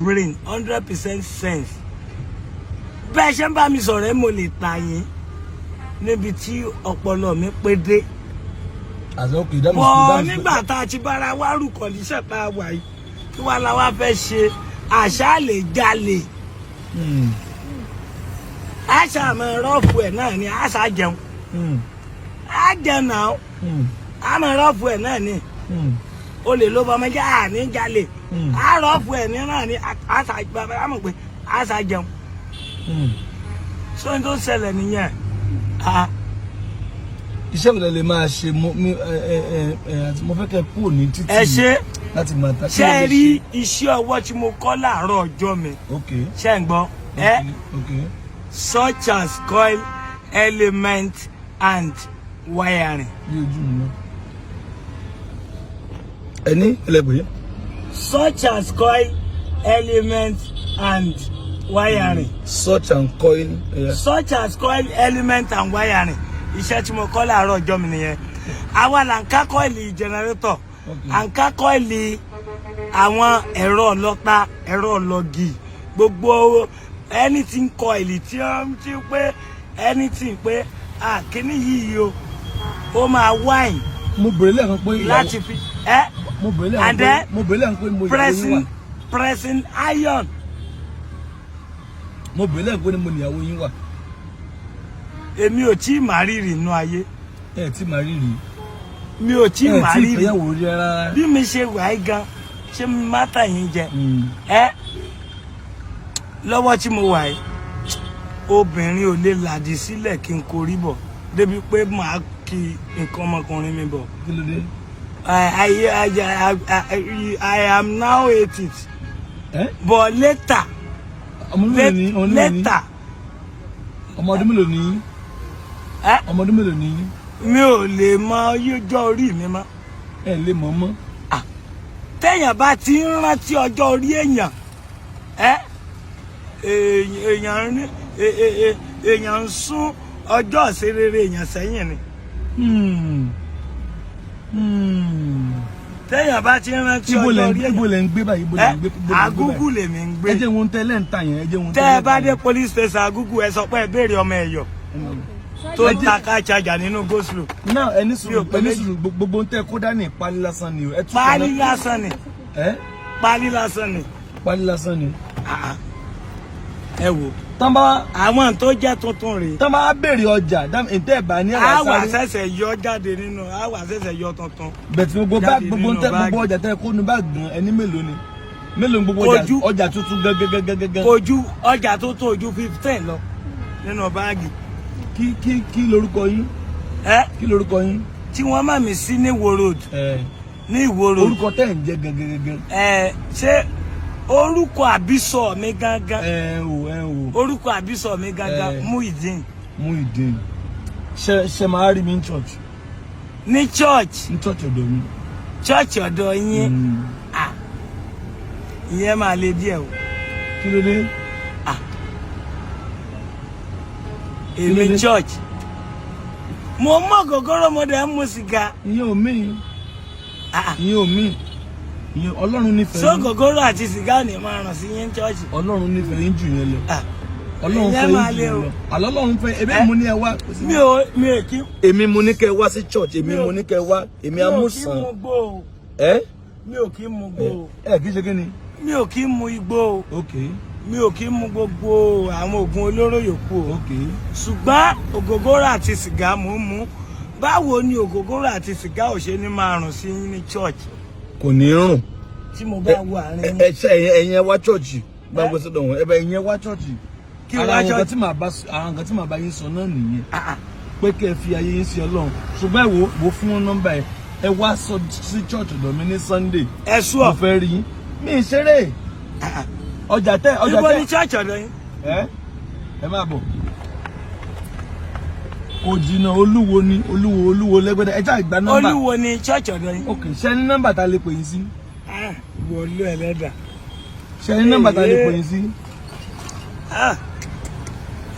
brain 100% sense bẹ́ẹ̀ ṣe ń bá mi sọ̀rọ̀ mo lè ta yín níbi tí ọpọlọ mi pé dé bọ́ nígbà tá a ti bára wá rú kọ̀líṣẹ̀ tá a wà yìí kí wàá la wá fẹ́ ṣe àṣà lè jalè àṣà mọ rọ́ọ̀fù ẹ̀ náà ni àṣà jẹun á jẹun náà àmọ rọ́ọ̀fù ẹ̀ náà ni o lè ló bọmọ jẹ́ àní jalè á rọ́ọ̀fù ẹ̀ ní náà ni àṣà bàbá àmọ̀ pé àṣà jẹun sóyún tó ṣẹlẹ̀ nìyẹn. Iṣẹ́ wo lè máa ṣe mo fẹ́ kẹ́ kúrò ní títì láti máa ta. ṣé ẹ rí iṣẹ́ ọwọ́ tí mo kọ́ láàárọ̀ ọjọ́ mi ṣé ń gbọ́ such as coil element and wiring. Ẹni ẹlẹ́gbẹ̀ẹ́. Such as coil element and wiring. Such and coil. Such as coil element and wiring. Iṣẹ́ tí mo kọ́ láàárọ̀ ọjọ́ mi nìyẹn. Àwa là ń ká kọ́ìlì generator. À ń ká kọ́ìlì àwọn ẹ̀rọ ọlọ́ta, ẹ̀rọ ọlọ́gì. Gbogbo anything kọ́ìlì tí wọ́n ti pé anything pé kíní yìí o ó máa wine. Mo bèrè lẹ́ẹ̀kan pé láti fi mo bèrè lẹ́ẹ̀kan pé mo pressing iron. Mo bèrè lẹ́ẹ̀kan pé mo níyàwó yín wà. Èmi ò tí mà rírì inú ayé. Ẹ tí mà rírì. Mi ò tí mà rírì. Ẹ tí ìfẹ́yàwó rí rárá. Bí mi ṣe wà gan ṣé mi má tà yín jẹ. Lọ́wọ́ tí mo wà yìí obìnrin ò lè làdí sílẹ̀ kí n korí bọ̀ débi pé màá kí nǹkan ọmọkùnrin mi bọ̀. Kí ló dé? I am now 80. But later. Later. Ọmọ ọdún mélòó ni? Ọmọ ọdún mélòó ni? Mi ò lè mọ ọjọ́ orí mi mọ́. Ẹ lè mọ̀ mọ́. Téèyàn bá ti ń rántí ọjọ́ orí èèyàn èèyàn ń sún ọjọ́ ìṣerere èèyàn sẹ́yìn ni. Téèyàn bá ti ń rántí ọjọ́ orí èèyàn. Ibo lẹ ń gbé báyìí? Agúgù lèmi ń gbé. Ẹ jẹ́ wọn tẹ́lẹ̀ ń tà yẹn. Tẹ́ ẹ bá dé police station Agúgù ẹ sọ pé ẹ béèrè ọmọ Ẹ̀yọ̀ tó ń ta ká charger nínú go slow. Náà ẹni sùúrù gbogbo ń tẹ́ kó dání pálí lásán ni o. Pálí lásán ni. Pálí lásán ni. Pálí lásán ni. Ẹ wò. Tọ́nbá àwọn tó jẹ́ tuntun rèé. Tọ́nbá béèrè ọjà ǹtẹ́ ìbá ní ẹ̀rọ sáré. Àwa ṣẹ̀ṣẹ̀ yọ jáde nínú àwa ṣẹ̀ṣẹ̀ yọ tuntun. Bẹ̀tì gbogbo ọjà tẹ́ kó nu bá gbọ̀n ẹni mélòó ni? Mélòó gbogbo ọjà tuntun gẹ́gẹ́gẹ́gẹ́. Ojú ọjà tuntun ojú 15 lọ nínú báàgì. Kí lorúkọ yín? Kí lorúkọ yín? Tí wọ́n máa mi sí ní Ìwó road. Ní Ìwó road. Orúkọ tẹ́ ń jẹ́ gẹ́gẹ́gẹ́. Ṣé orúkọ àbísọ̀ mi gangan? o. Orúkọ àbísọ̀ mi gangan Muideen. Muideen. Ṣé máa rí mi ní church? Ní church? Ní church ọ̀dọ̀ mi. Church ọ̀dọ̀ yín? Ìyẹn máa le díẹ̀ o. Kí ló dé? Èmi church. Mo mọ gògóró mo dẹ̀ ń mu sìgá. Ìyẹn ò mí. Ìyẹn ò mí. Ìyẹn Ọlọ́run nífẹ̀ẹ́. So gògóró àti sìgá ni máa ràn sí yín church. Ọlọ́run nífẹ̀ẹ́ yín jù yẹn lọ. Ọlọ́run fẹ́ yín jù yẹn lọ. Ọlọ́run fẹ́ èmi mo ní ẹ wá. Mi ò kí. Èmi mo ní kẹ́ wá sí church. Èmi mo ní kẹ́ wá. Èmi amúsàn. Mi ò kí mu gbó. Mi ò kí mu gbó. Kì í ṣe kí ni? Mi ò kí mu igbó. Okay. Mi ò kí mu gbogbo àwọn oògùn olóró yòókù o. Ṣùgbọ́n ògógóró àti sìgá mò ń mu. Báwo ni ògógóró àti sìgá ò ṣe ní máa rùn sí ní church? Kò ní rùn. Tí mo bá wà àárín. Ẹ̀yin wá church. Gbàgbé sọ́dọ̀ wọn. Ẹ̀yin wá church. Kí wá church? Àwọn nǹkan tí màá bá yín sọ náà nìyẹn. Pé kẹ́ ẹ fi ayé yín sí Ọlọ́run. Ṣùgbọ́n ẹ wo fún wọn nọ́mbà ẹ. Ẹ wá sí church ọ̀dọ̀ mi ní Sunday. Ẹ sú ọ. Mo fẹ́ rí yín. Mi ì ṣeré. Ọjà tẹ. Ibo ni church ọ̀dọ̀ yín? Ẹ máa bọ̀. Kò jìnnà Olúwo lẹ́gbẹ̀dẹ̀. Ẹ já ìgbà nọ́mbà. Olúwo ni church ọ̀dọ̀ yín. Ok, ṣé ní nọ́mbà tá a lè pè yín sí? Wọlé ẹlẹ́dà. Ṣé ní nọ́mbà tá a lè pè yín sí?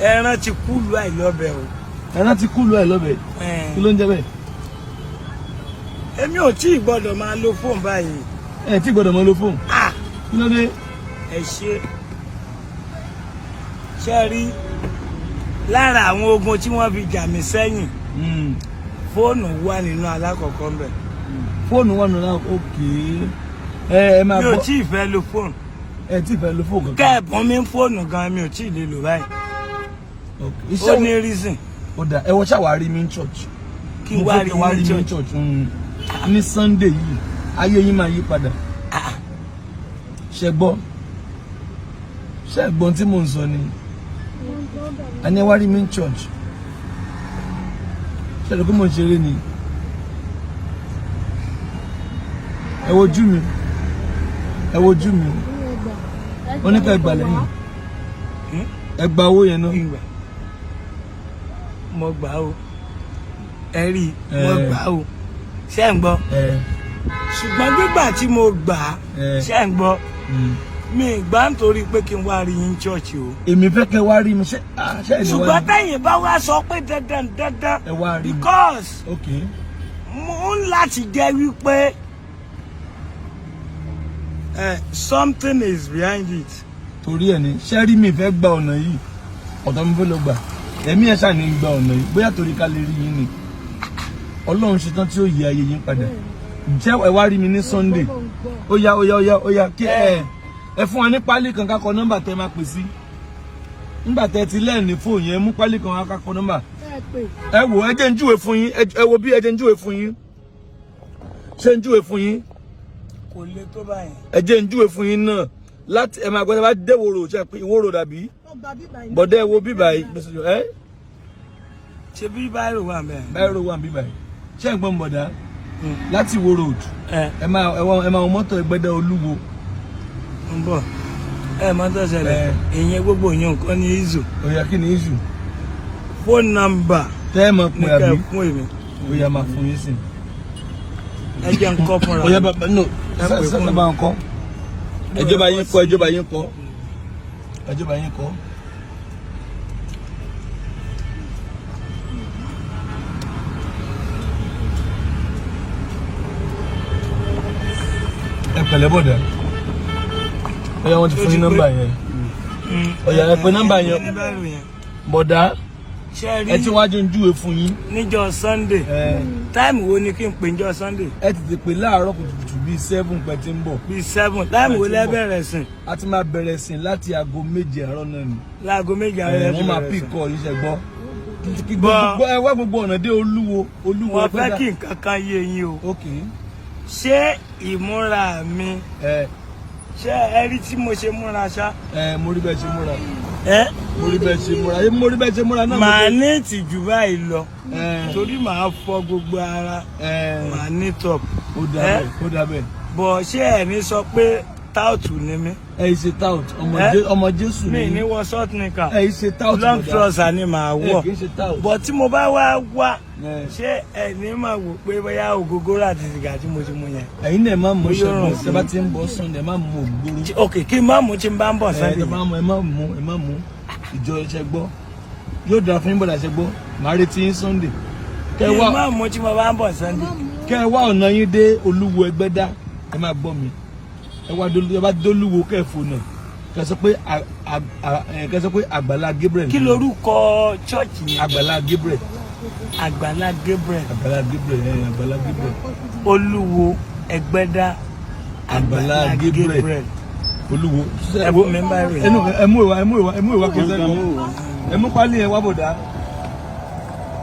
Ẹran ti kú lu àìlọ́bẹ̀ o. Ẹran ti kú lu àìlọ́bẹ̀. Kí ló ń jẹ́ bẹ́ẹ̀? Èmi ò tí ì gbọ́dọ̀ máa lo fóònù báyìí. Ẹ tí gbọ́dọ̀ máa lo fóònù. Kí ló dé? ẹ ṣe rí lára àwọn ogun tí wọ́n fi jà mí sẹ́yìn fóònù wà nínú alákọ̀ọ́kọ́ ń bẹ̀. Fóònù wà nínú òkè ẹ máa gbọ́. mi ò tí ì fẹ́ lo fóònù. Ẹ tí ì fẹ́ lo fóònù kankan. kẹ́ẹ̀bùn mi fóònù gan mi ò tí ì lè lò báyìí. ó ní reason. Ó dà ẹ wọ́n ṣàwárí mi ní church. Kí n wá rí mi ní church. Ní Sunday yìí ayé yín máa yí padà. Ṣé gbọ́n tí mò ń sọ ni àní wá rí mi ní church. Ṣé ló kó mò ń ṣeré ni? Ẹ wojú mi ó ní ká gbà lẹ́yìn ẹ gba owó yẹn náà. Mo gbà ó ẹ rí mo gbà ó ṣé ń gbọ́ ṣùgbọ́n gbígbà tí mo gbà ṣé ń gbọ́ mi gbà nítorí pé kí n wá rí yín church o. Èmi fẹ́ kẹ́ wá rí mi ṣe ṣùgbọ́n tẹ̀yìn bá wá sọ pé dandan ẹ wá rí mi because mo ń láti jẹ́ wípé something is behind it. Torí ẹ ní ṣé rí mi fẹ́ gba ọ̀nà yìí ọ̀dọ̀ mi fẹ́ lọ gbà ẹ̀mí ẹ̀ ṣáà ní gba ọ̀nà yìí bóyá torí ká lè rí yín ni Ọlọ́run ṣetán tí ó yí ayé yín padà jẹ́ ẹ wá rí mi ní Sunday ó yá kí ẹ fún wa ní pálí kan kákọ nọ́mbà tẹ máa pè sí nígbà tẹ ti lẹ́ẹ̀ni fóònù yẹn mú pálí kan kákọ nọ́mbà ẹ wò ẹ jẹ́ ń júwe fún yín ẹ wo bí ẹ jẹ́ ń júwe fún yín ṣé ń júwe fún yín kò le tó báyìí ẹ jẹ́ ń júwe fún yín náà láti ẹ máa gbọ́dọ̀ bá dé wòrò ṣe pé ìwòrò dàbí bọ̀dẹ́ ẹ wo bíbà yìí ṣe bí báyìí wà bẹ́ẹ̀. báyìí wà bíbà yìí ṣé ẹ̀ ń gbọ́n bọ̀dá láti wo road ẹ máa mọ́tò Ẹgbẹ́dá Olúwo. ń bọ̀ mọ́tò ṣẹlẹ̀ ìyẹn gbogbo ìyẹn nǹkan ní izu. Oya kí ni izu. fóònù nọ́mbà tẹ́ ẹ mọ̀ pé àbí ní kẹ́ fún èmi. Oya máa fún yín sí. ẹ jẹ́ ń kọ́ fúnra. Oya bàbá no sẹ́sẹ́ bá ń kọ́ ẹjọba yín kọ́ ẹ pẹ̀lẹ́ bọ̀dà Oya wọ́n ti fún yín nọ́mbà yẹn Oya ẹ pè nọ́mbà yẹn bọ̀dà ẹ ti wájú ń júwe fún yín níjọ́ Sunday táìmù wo ni kí n pè níjọ́ Sunday. ẹ ti pè láàárọ̀ kùtùkùtù bíi 7 pẹ̀ tí ń bọ̀. bíi 7 táìmù wo lẹ bẹ̀rẹ̀ sìn. a ti máa bẹ̀rẹ̀ sìn láti aago 7 àárọ̀ náà ni. láago 7 àárọ̀ yẹn wọ́n máa pì kọ́ iṣẹ́ gbọ́. ẹ wá gbogbo ọ̀nà dé Olúwo wọ́n fẹ́ kí nǹkan kan yé yín o. ṣé ìmúra mi ṣé ẹ rí tí mo ṣe múra ṣá. mo rí bẹ́ẹ̀ ṣe múra. mo rí bẹ́ẹ̀ ṣe múra náà. màá ní ìtìjú báyìí lọ torí màá fọ gbogbo ara màá ní top. ó dà bẹ́ẹ̀. bọ̀ ṣé ẹ̀ ní sọ pé táùtù ni mí. ẹ ṣe tout ọmọ Jésù ni. mi ní wọ short nika. ẹ ṣe tout long trouser ni màá wọ. kì í ṣe tout. bọ̀ tí mo bá wá ṣé ẹ ní máa wò pé bóyá ògógóró àti sìgá tí mo ti mu yẹn. ẹ̀yin náà máa mú ṣẹ́gun ṣẹ́ bá ti ń bọ̀ Sunday ẹ máa mú ògbóró. ok kí n má mú tí n bá ń bọ̀ Sunday. ẹ má mú ìjọ ẹṣẹ gbọ́ yóò dára fún yín bọ̀dà ṣẹ gbọ́ màá retí yín Sunday. kí n má mú tí mo bá ń bọ̀ Sunday. kẹ ẹ wá ọ̀nà yín dé Olúwo Ẹgbẹ́dá ẹ máa gbọ́ mi ẹ bá dólúwo kẹfù náà kẹ sọ pé Àgbàlá Gabriel. kí lorúkọ chọ́ọ̀chì yẹn. Àgbàlá Gabriel. Àgbàlá Gabriel. Àgbàlá Gabriel. Olúwo Ẹgbẹ́dá. Àgbàlá Gabriel. Olúwo. ẹ bú mi bá rè. ẹ mú ìwà kẹsẹ́ kan ẹ mú pálí ẹ wá bọ̀dá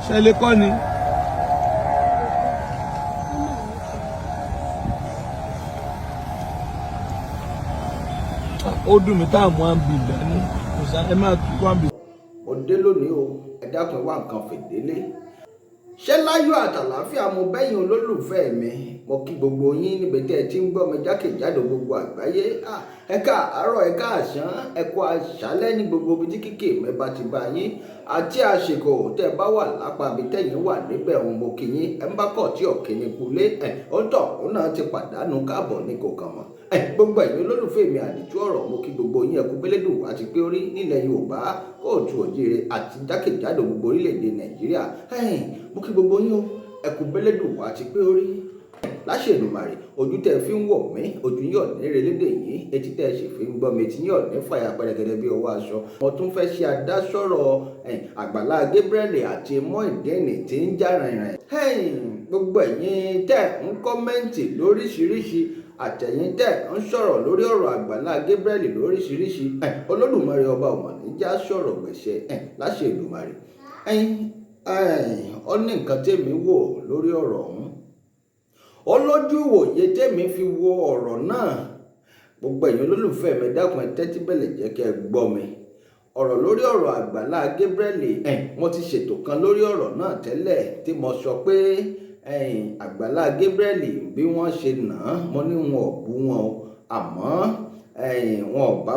ṣe lè kọ́ ni. ó dùn mí táàmù àǹbì dání kò sá ẹ máa kó àǹbì. òde lónìí o ẹ dákun wá nǹkan fìdílé ṣé láyọ̀ àtàlàáfíà mo bẹ́yìn olólùfẹ́ mi mo kí gbogbo yín níbi tí ẹ ti ń gbọ́ mi jákèjádò gbogbo àgbáyé ẹ káàárọ̀ ẹ káàsán ẹ kú àṣálẹ́ ní gbogbo ibi tí kíkè mi bá ti bá yín àti àsìkò tẹ́ bá wà lápá ibi tẹ́yìn wà níbẹ̀ òun mo kí yín ẹ ń bá kọ̀ tí ọ̀kẹ́ ní kulé ó tọ̀ òun náà ti pàdánù káàbọ̀ ní kò kàn mọ́ gbogbo ẹ̀yin olólùfẹ́ mi àdìjú ọ̀rọ̀ mo kí gbogbo yín ẹkú bẹ́lẹ́dùn àti pé orí nílẹ̀ Yorùbá kóòtù òjìire àti jákèjádò gbogbo orílẹ̀-èdè Nàìjíríà mo kí gbogbo yín o ẹkú bẹ́lẹ́dùn àti pé orí láṣẹ Èdùmàrè ojú tẹ́ fi ń wò mí ojú yín ò ní relédè yìí etí tẹ́ sì fi ń gbọ́ mi etí yín ò ní fàyà pẹ̀rẹ̀gẹ̀dẹ̀ bí ọwọ́ aṣọ. mo tún fẹ́ ṣe adásọ̀rọ̀ Àgbàlá Gabriel àti Muyideen tí ń jà rìnrìn. Gbogbo ẹ̀yin tẹ́ ń kọ́mẹ́ǹtì lóríṣiríṣi àtẹ̀yìn tẹ́ ń sọ̀rọ̀ lórí ọ̀rọ̀ Àgbàlá Gabriel lóríṣiríṣi Olódùmarè ọba ọmọ níjà sọ̀rọ̀ gbèsè láṣẹ Èdùmàrè. Ó ní nǹkan tèmi wò lórí ọ̀rọ̀ ọ̀hún ó lójú wòye tèmi fi wo ọ̀rọ̀ náà. Gbogbo ẹ̀yin olólùfẹ́ mi dákun ẹ tẹ́tí bẹ̀lẹ̀ jẹ́ kẹ́ ẹ gbọ́ mi. Ọ̀rọ̀ lórí ọ̀rọ̀ Àgbàlá Gabriel mo ti ṣètò kan lórí ọ̀rọ̀ náà tẹ́lẹ̀ tí mo sọ pé Àgbàlá Gabriel bí wọ́n ṣe nà án mo ní wọn ò bú wọn o àmọ́ wọn ò bá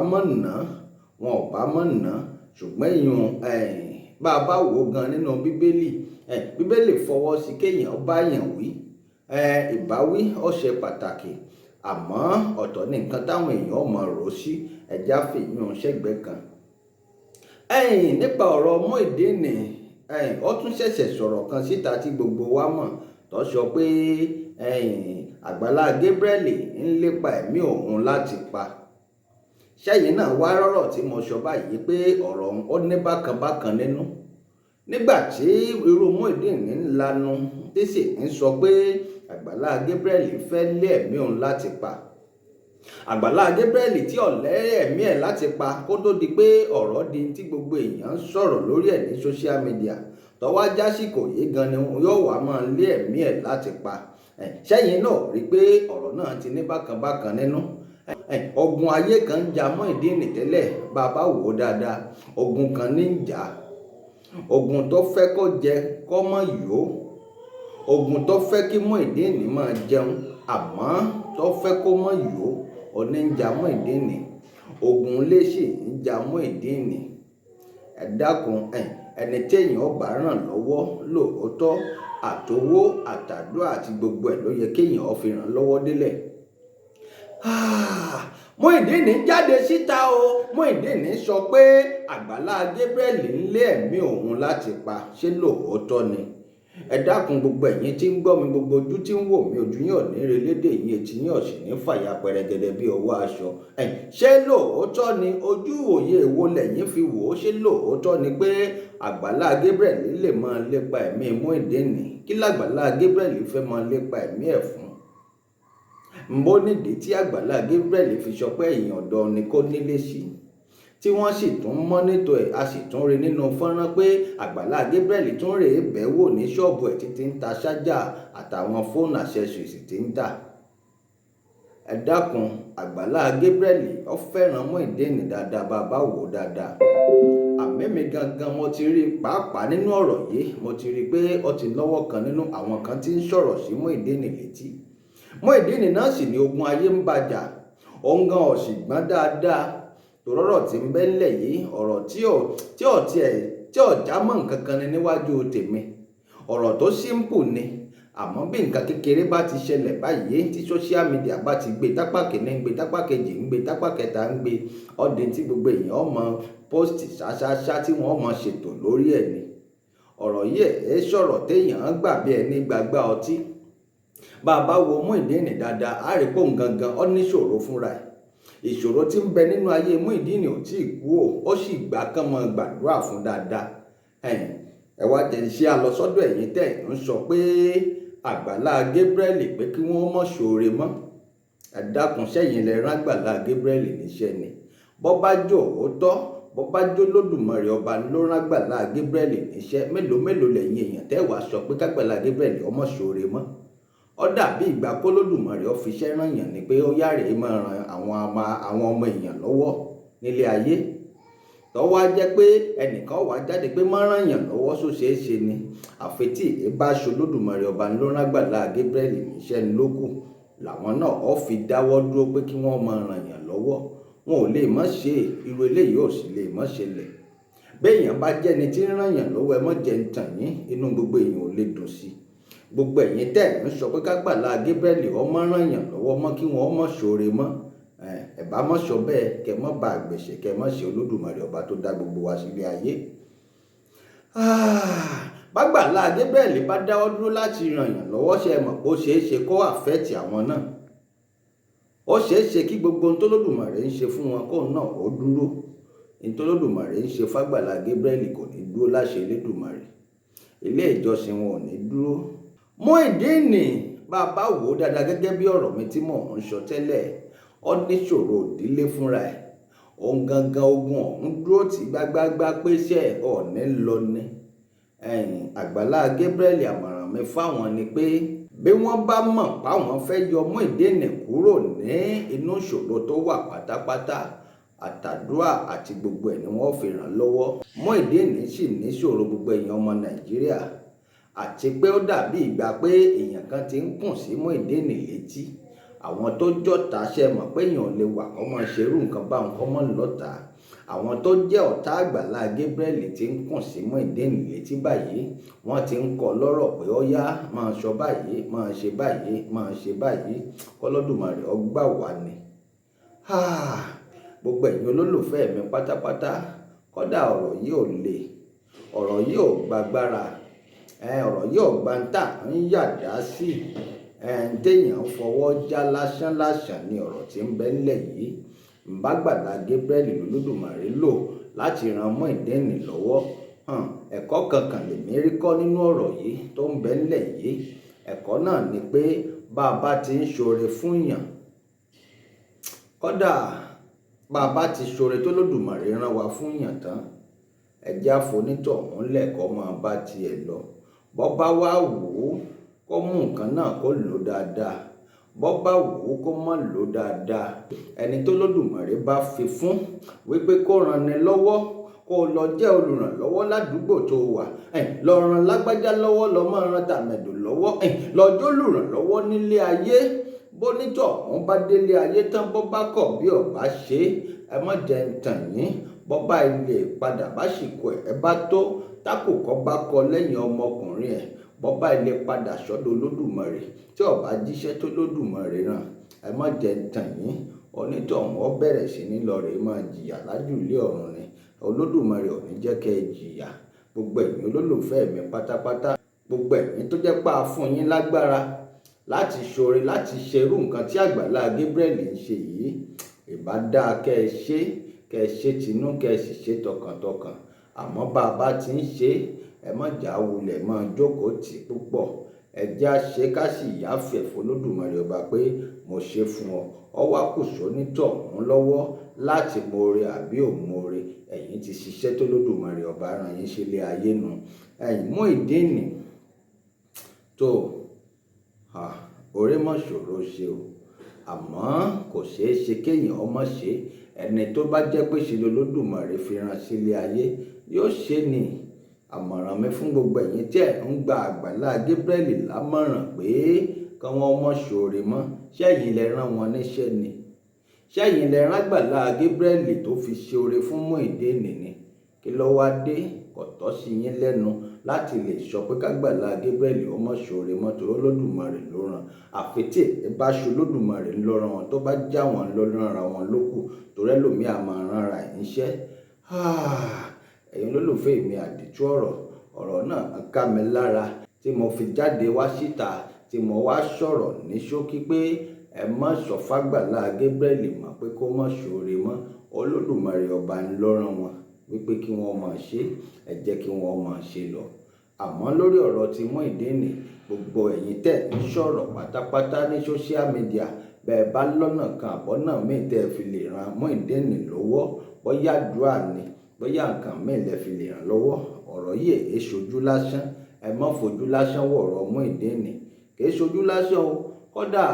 mọ̀ nà ṣùgbọ́n èèyàn bá a bá wò gan nínú bíbélì fọwọ́ sí kéèyàn bá yàn wí ìbáwí ó ṣe pàtàkì àmọ́ ọ̀tọ̀ ní nǹkan táwọn èèyàn mọ̀ rò sí ẹja fìyún ṣẹ́gbẹ́ kan. Nípa ọ̀rọ̀ Muyideen ó tún ṣẹ̀ṣẹ̀ sọ̀rọ̀ kan síta tí gbogbo wa mọ̀ tó sọ pé Àgbàlá Gabriel ń lépa ẹ̀mí òun láti pa. Ṣẹ́yìn náà wá rọ́rọ̀ tí mo sọ báyìí pé ọ̀rọ̀ ó ní bákan nínú nígbà tí irú Muyideen ń lanu tí sì ń sọ pé Àgbàlá Gabriel fẹ́ lé ẹ̀mí òun láti pa. Àgbàlá Gabriel tí ọ̀lẹ́ ẹ̀mí ẹ̀ láti pa kó tó di pé ọ̀rọ̀ di tí gbogbo èèyàn ń sọ̀rọ̀ lórí ẹ̀ ní social media tọ́wá jásìkò yìí gan ni yóò wá máa lé ẹ̀mí ẹ̀ láti pa. Ṣẹ́yìn náà rí pé ọ̀rọ̀ náà ti ní bákan nínú. Ogun ayé kan ń ja Muyideen tẹ́lẹ̀ bàbá wò ó dáadáa ogun kan ní ń jà ogun tó fẹ́ kó jẹ kó mọ̀ yó ogun tó fẹ́ kí Muyideen máa jẹun àmọ́ tó fẹ́ kó mọ̀ yó òní ń ja Muyideen ogun léṣe ń ja Muyideen. Ẹ dákun ẹni téèyàn bá ràn lọ́wọ́ lóòótọ́ àtowó àtàdúrà àti gbogbo ẹ̀ ló yẹ kéèyàn fi ràn lọ́wọ́ délẹ̀. Muyideen jáde síta o Muyideen sọ pé Àgbàlá Gabriel ń lé ẹ̀mí òun láti pa ṣé lóòótọ́ ni. Ẹ dákun gbogbo ẹ̀yin tí ń gbọ́ mi gbogbo ojú tí ń wò mí ojú yín ò ní relédè yín etí yín ò sì ní fàyà pẹ̀rẹ̀gẹ̀dẹ̀ bí ọwọ́ aṣọ. Ṣé lóòótọ́ ni ojú òye èwo lẹ́yìn fi wò ó ṣé lóòótọ́ ni pé Àgbàlá Gabriel lè máa lépa ẹ̀mí Muyideen kí l'Àgbàlá Gabriel fẹ́ máa lépa ẹ̀mí ẹ̀ fún. Mbó nídìí tí Àgbàlá Gabriel fi sọ pé èèyàn ọ̀dọ́ ni kó nílé sí tí wọ́n sì tún mọ́nítọ̀ ẹ̀ a sì tún rí nínú fọ́nrán pé Àgbàlá Gabriel tún rèé bẹ̀ wò ní ṣọ́ọ̀bù ẹ̀ títí ń ta ṣájà àtàwọn fóònù accessories tí ń tà. Ẹ dákun Àgbàlá Gabriel ó fẹ́ràn Muyideen dáadáa bàbá wò dáadáa. Àmẹ́mi gangan mo ti rí pàápàá nínú ọ̀rọ̀ yìí mo ti rí pé ó ti lọ́wọ́ kan nínú àwọn kan tí ń sọ̀rọ̀ sí Muyideen létí. Muyideen náà sì ni ogun ayé ń bàjà òun gan ọ̀sìgbọ́n dáadáa tòrọ́rọ̀ tí ń bẹ́lẹ̀ yìí ọ̀rọ̀ tí ò já mọ́ nǹkan kan ni níwájú tèmi ọ̀rọ̀ tó simple ni àmọ́ bí nǹkan kékeré bá ti ṣẹlẹ̀ báyìí tí social media bá ti gbé tápá kìíní ń gbé tápá kejì ń gbé tápá kẹta ń gbé ọdẹ tí gbogbo èèyàn mọ post ṣáṣáṣá tí wọ́n mọ ṣètò lórí ẹ̀ ni ọ̀rọ̀ yìí ẹ̀ sọ̀rọ̀ téèyàn gbà bí ẹni gbàgbá ọtí bá a bá wo Muyideen dáadáa á rí pòun gangan ó níṣòro fúnra ẹ̀ ìṣòro tí ń bẹ nínú ayé Muyideen ò tí ì kú ó sì gbà kán mọ gbàdúrà fún dáadáa. Ẹ wá jẹ́ iṣẹ́ alọ́sọ́dọ̀ ẹ̀yìn tẹ̀ ń sọ pé Àgbàlá Gabriel pé kí wọ́n mọ̀ ṣoore mọ́. Ẹ dákun sẹ́yìn lẹ rán Àgbàlá Gabriel níṣẹ́ ni bọ́ bá jò ó tọ́ bọ́ bá jó Lódùmarè ọba ló rán Àgbàlá Gabriel níṣẹ́ mélòó lẹ́yìn èèyàn tẹ́ wàá sọ pé k'Àgbàlá Gabriel ọmọ ṣoore mọ́. Ó dàbí ìgbà kó Lódùmarè ó fiṣẹ́ rán yàn ni pé ó yáre máa ran àwọn ọmọ èèyàn lọ́wọ́ nílé ayé tọ́wọ́ á jẹ́ pé ẹnìkan wà jáde pé máa ràn yàn lọ́wọ́ só ṣeé ṣe ni àfetí ìbáṣọ Lódùmarè ọba ló rán Àgbàlá Gabriel níṣẹ́ ni lókù làwọn náà ó fi dáwọ́ dúró pé kí wọ́n máa ràn yàn lọ́wọ́ wọn ò lè má ṣe irú eléyìí ò sì lè má ṣẹlẹ̀ béèyàn bá jẹ́ni tí ń ràn yàn lọ́wọ́ ẹ mọ́ jẹ́ ń tàn yín inú gbogbo èèyàn ò lè dùn sí gbogbo ẹ̀yin tẹ́ ń sọ pé k'Àgbàlá Gabriel ọmọ ràn yàn lọ́wọ́ mọ́ kí wọ́n mọ̀ ṣoore mọ́ ẹ bá mọ̀ sọ bẹ́ẹ̀ kẹ́ mọ́ bá gbèsè kẹ́ mọ́ ṣe Olódùmarè ọba tó dá gbogbo wa sílé ayé. bágbàlá Gabriel bá dáwọ́ dúró láti ràn yàn lọ́wọ́ ṣe mọ̀ pé ó ṣeé ṣe kó àfẹ́ẹ̀tì àwọn náà. Ó ṣeé ṣe kí gbogbo ohun t'Olódùmarè ń ṣe fún wọn kóun náà ó dúró. Ohun t'Olódùmarè ń ṣe fágbàlá Gabriel kò ní dúró láṣẹ Elédùmarè. Ilé ìjọsìn wọn ò ní dúró. Muyideen bàbá wò ó dáadáa gẹ́gẹ́ bí ọ̀rọ̀ mi tí mò ń sọ tẹ́lẹ̀, ó níṣòro ìdílé fúnra ẹ̀. Òun gangan ogun ọ̀hún dúró tí gbágbágbá pé iṣẹ́ ọ̀nẹ́ lọ ní. Àgbàlá Gabriel àmọ̀ràn mi fáwọn ni pé bí wọ́n bá mọ̀ páwọn fẹ́ yọ Muyideen kúrò ní inú ìṣòro tó wà pátápátá, àtàdúrà àti gbogbo ẹ̀ ni wọ́n fi ràn lọ́wọ́. Muyideen sì níṣòro gbogbo èèyàn ọmọ Nàìjíríà, àti pé ó dàbí ìgbà pé èèyàn kan ti ń kùn sí Muyideen létí. Àwọn tó jọ̀tá ṣe mọ̀ pé èèyàn lè wà kọ́ mọ́ ṣerú nǹkan bá nǹkan mọ́ lọ́ta. Àwọn tó jẹ́ ọ̀tá àgbàlá Gabriel ti ń kùn sí Muyideen létí báyìí. Wọ́n ti ń kọ́ lọ́rọ̀ pé ó yá máa sọ báyìí, máa ṣe báyìí, máa ṣe báyìí. k'Olódùmarè ó gbà wá ni. Gbogbo ẹ̀yin olólùfẹ́ mi pátápátá, kódà ọ̀rọ̀ yìí ò le, ọ̀rọ̀ yìí ò gbàgbára, ọ̀rọ̀ yìí ò gbàǹtà ń yàdá sí. Téèyàn fọwọ́ já lásán lásán ni ọ̀rọ̀ tí ń bẹ ńlẹ̀ yìí. Bágbàlá Gabriel l'Olódùmarè lò láti ran Muyideen lọ́wọ́. Ẹ̀kọ́ kankan lèmi rí kọ́ nínú ọ̀rọ̀ yìí tó ń bẹ ńlẹ̀ yìí. Ẹ̀kọ́ náà ni pé bá a bá ti ń ṣoore fún yàn, kódà bá a bá ti ṣoore t'Olódùmarè rán wa fún yàn tán, ẹ jẹ́ àfonítọ̀hún lẹ̀kọ́ máa bá tiẹ̀ lọ. Bọ́ bá wá wò ó kó mú nǹkan náà kó lò dáadáa, bọ́ bá wò ó kó má lò dáadáa. Ẹni t'Olódùmarè bá fi fún wípé kó ran ni lọ́wọ́, kó lọ jẹ́ olùrànlọ́wọ́ ládùúgbò tó wà, lọ ran lágbájá lọ́wọ́, lọ máa ran tàmẹ̀dò lọ́wọ́, lọ́jọ́ olùrànlọ́wọ́ nílé ayé. Bonítọ̀hún bá délé ayé tán, bọ́ bá kọ̀ bí ọ̀bá ṣe, ẹ má jẹ́ ń tàn yín. Bọ́ bá ilé padà básìkò ẹ̀ bá tó, tákùkọ bá kọ lẹ́yìn ọmọkùnrin ẹ̀, bọ́ bá ilé padà sọ́dọ̀ Olódùmarè tí ọ̀bá jíṣẹ́ tó Olódùmarè ràn, ẹ má jẹ́ ń tàn yín. Onítọ̀hún ó bẹ̀rẹ̀ sí ní lọ rèé máa jìyà lájùlé ọ̀run ni. Olódùmarè ò ní jẹ́ kẹ́ ẹ jìyà. Gbogbo ẹ̀yin olólùfẹ́ mi pátápátá, gbogbo ẹ̀yin tó jẹ́ pá fún yín lágbára láti ṣoore, láti ṣerú nǹkan tí àgbàlá Gabriel ń ṣe yìí, ìbá dáa kẹ́ ẹ ṣe tinú, kẹ́ ẹ sì ṣe tọkàntọkàn. Àmọ́ bá a bá ti ń ṣe, ẹ má jà wulẹ̀ máa jókòó tì púpọ̀. Ẹ jẹ́ á ṣe ká sì yáfẹ̀ f'Olódùmarè ọba pé mo ṣe fún ọ. Ó wá kù s'onítọ̀hún lọ́wọ́ láti moore àbí ò moore. Ẹ̀yin ti ṣiṣẹ́ t'Olódùmarè ọba rán yín sílé ayé nu. Muyideen tó orí mọ̀ ṣòro ṣe o, àmọ́ kò ṣeé ṣe kéèyàn ọmọ ṣe. Ẹni tó bá jẹ́ pé ṣe l'Olódùmarè fi rán sílé ayé yóò ṣe ni. Àmọ̀ràn mi fún gbogbo ẹ̀yin tí ẹ̀ ń gba àgbàlá Gabriel lámọ̀ràn pé kí wọ́n mọ̀ ṣoore mọ́, ṣẹ́yìn lẹ rán wọn níṣẹ́ ni. Ṣẹ́yìn lẹ rán àgbàlá Gabriel tó fi ṣoore fún Muyideen ni. Kí ló wá dé? Kò tọ́ sí yín lẹ́nu láti lè sọ pé kágbàlá Gabriel ó mọ̀ ṣoore mọ́ torí Olódùmarè ló rán. Àfi tí ẹ bá ṣe Olódùmarè ló rán wọn, tó bá já wọn ló rán ara wọn lókù, torí ẹlòmíì á máa rán ara ẹ̀ níṣẹ́. Ẹ̀yin olólùfẹ́ mi àdìtú ọ̀rọ̀ náà ká mi lára tí mo fi jáde wá síta, tí mo wá sọ̀rọ̀ ní ṣókí pé ẹ má sọ fágbàlá Gabriel mọ́ pé kó mọ̀ ṣoore mọ́. Olódùmarè ọba ń ló rán wọn wípé kí wọ́n máa ṣe, ẹ jẹ́ kí wọ́n máa ṣe lọ. Àmọ́ lórí ọ̀rọ̀ ti Muyideen, gbogbo ẹ̀yin tẹ́ ń sọ̀rọ̀ pátápátá ní social media, bẹ́ẹ̀ bá lọ́nà kan àbọ́nà míì tẹ́ fi lè ran Muyideen lọ́wọ́, bóyá àdúrà ni, bóyá nǹkan míì lẹ fi lè ràn lọ́wọ́. Ọ̀rọ̀ yìí èé ṣojú lásán. Ẹ má fojú lásán wọ̀ ọ̀rọ̀ Muyideen. Kì í ṣojú lásán o. Kódà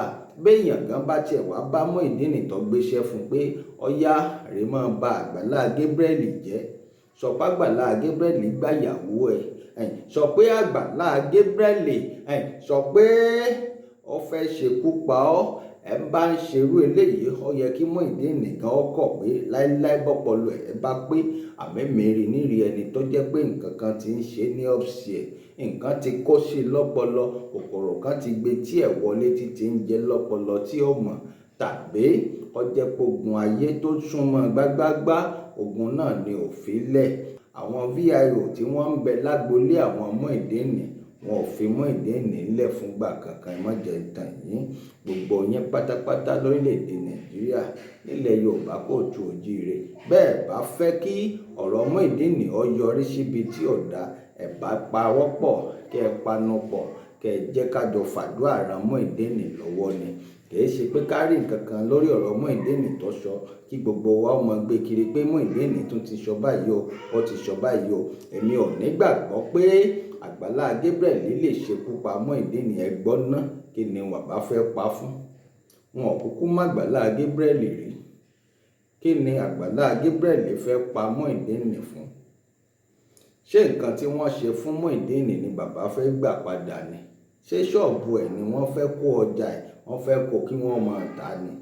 béèyàn gan bá tiẹ̀ wá bá Muyideen tó gbéṣẹ́ fún pé ọ̀yá rèé máa ba àgbàlá Gabriel jẹ́, sọ pé àgbàlá Gabriel gbàyàwó ẹ̀, sọ pé àgbàlá Gabriel sọ pé ó fẹ́ ṣekú pa ọ́. Ẹ bá ń ṣerú eléyìí, ó yẹ kí Muyideen nìkan ọkọ̀ pé láíláí bọ́pọlọ ẹ bá pé àmẹ́mẹ́rì nírí ẹni tó jẹ́ pé nǹkan kan ti ń ṣe ní ọ́fíìsì ẹ̀, nǹkan ti kó sí lọ́pọlọ, kòkòrò kan ti gbé tí ẹ̀ wọlé títí ń jẹ lọ́pọlọ tí ó mọ̀, tàbí ó jẹ́ pé ogun ayé tó súnmọ́ gbágbágbá, ogun náà ni ò fi lẹ̀. àwọn VIO tí wọ́n ń bẹ lágbolé àwọn Muyideen wọn ò fi Muyideen ńlẹ̀ fúngbà kankan. ẹ má jẹ́ ìtàn yín gbogbo yín pátápátá lórílẹ̀‐èdè Nàìjíríà nílẹ̀ Yorùbá kóòtù òjíire bẹ́ẹ̀ bá fẹ́ kí ọ̀rọ̀ Muyideen ó yọrí síbi tí ò dá ẹ bá pawọ́pọ̀ kẹ́ ẹ panupọ̀ kẹ́ ẹ jẹ́ kájọ fàdúrà ran Muyideen lọ́wọ́ ni kìí ṣe pé ká rí nǹkan kan lórí ọ̀rọ̀ Muyideen tó sọ kí gbogbo wa ọmọ gbé kiri pé Muyideen tún ti sọ báyìí o ó ti sọ báyìí o. èmi ò nígbàgbọ́ pé Àgbàlá Gabriel lè ṣekú pa Muyideen. ẹ gbọ́ ná kí ni wọ́n bá fẹ́ pa fún wọn ò kúkú má Àgbàlá Gabriel rí kí ni Àgbàlá Gabriel fẹ́ pa Muyideen fún. ṣé nǹkan tí wọ́n ṣe fún Muyideen ni bàbá fẹ́ gbà padà ni ṣé ṣọ́ọ̀bù ẹ̀ ni wọ́n fẹ́ kó ọjà ẹ̀ wọ́n fẹ́ kó kí wọ́n máa tà ni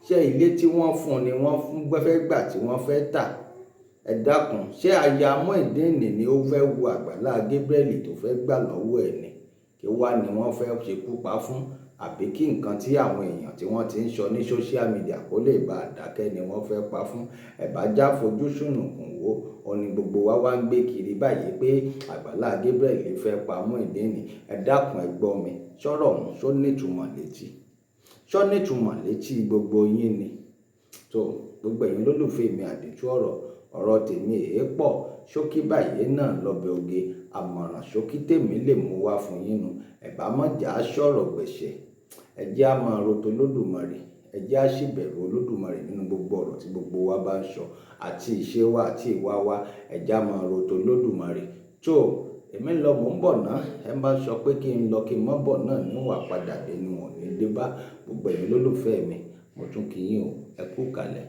ṣé ilé tí wọ́n fún ni wọ́n fẹ́ gbà tí wọ́n fẹ́ tà. ẹ dákun ṣé aya Muyideen ni ó fẹ́ wo Àgbàlá Gabriel tó fẹ́ gbà lọ́wọ́ ẹ̀ ni kí wá ni wọ́n fẹ́ ṣekú pa fún àbí kí nǹkan tí àwọn èèyàn tí wọ́n ti ń sọ ní social media kó lè bá àdákẹ́ ni wọ́n fẹ́ pa fún. ẹ bá já fojú sùnùkùn wo òní gbogbo wa wá ń gbé kiri báyìí pé Àgbàlá Gabriel fẹ́ pa Muyideen. ẹ dákun ẹ gbọ́ mi sọ̀rọ̀ ọ̀hún ṣó nítumọ̀ létí ṣó nítumọ̀ létí gbogbo yín ni. tó gbogbo ẹ̀yin lólùfẹ́ mi àdìtú ọ̀rọ̀ tèmi èé pọ̀ ṣókí báyìí náà lọ́bẹ̀ oge àmọ̀ràn ṣókí tèmi lè mú wá fún yín nu. ẹ bá má jà á sọ̀rọ̀ gbẹ̀ṣẹ̀ ẹ jẹ́ á máa ro t'Olódùmarè ẹ jẹ́ á sì bẹ̀rù Olódùmarè nínú gbogbo ọ̀rọ̀ tí gbogbo wa bá ń sọ àti ìṣe wa àti ìwà wa ẹ jẹ́ á máa ro t'Olódùmarè. tó èmi ń lọ mò ń bọ̀ náà ẹ bá sọ pé kí n lọ kí n má bọ̀ náà níwà padà dé ni wọn ò ní dé bá gbogbo ẹ̀yin lólùfẹ́ mi mo tún kí yín o ẹ kú kalẹ̀.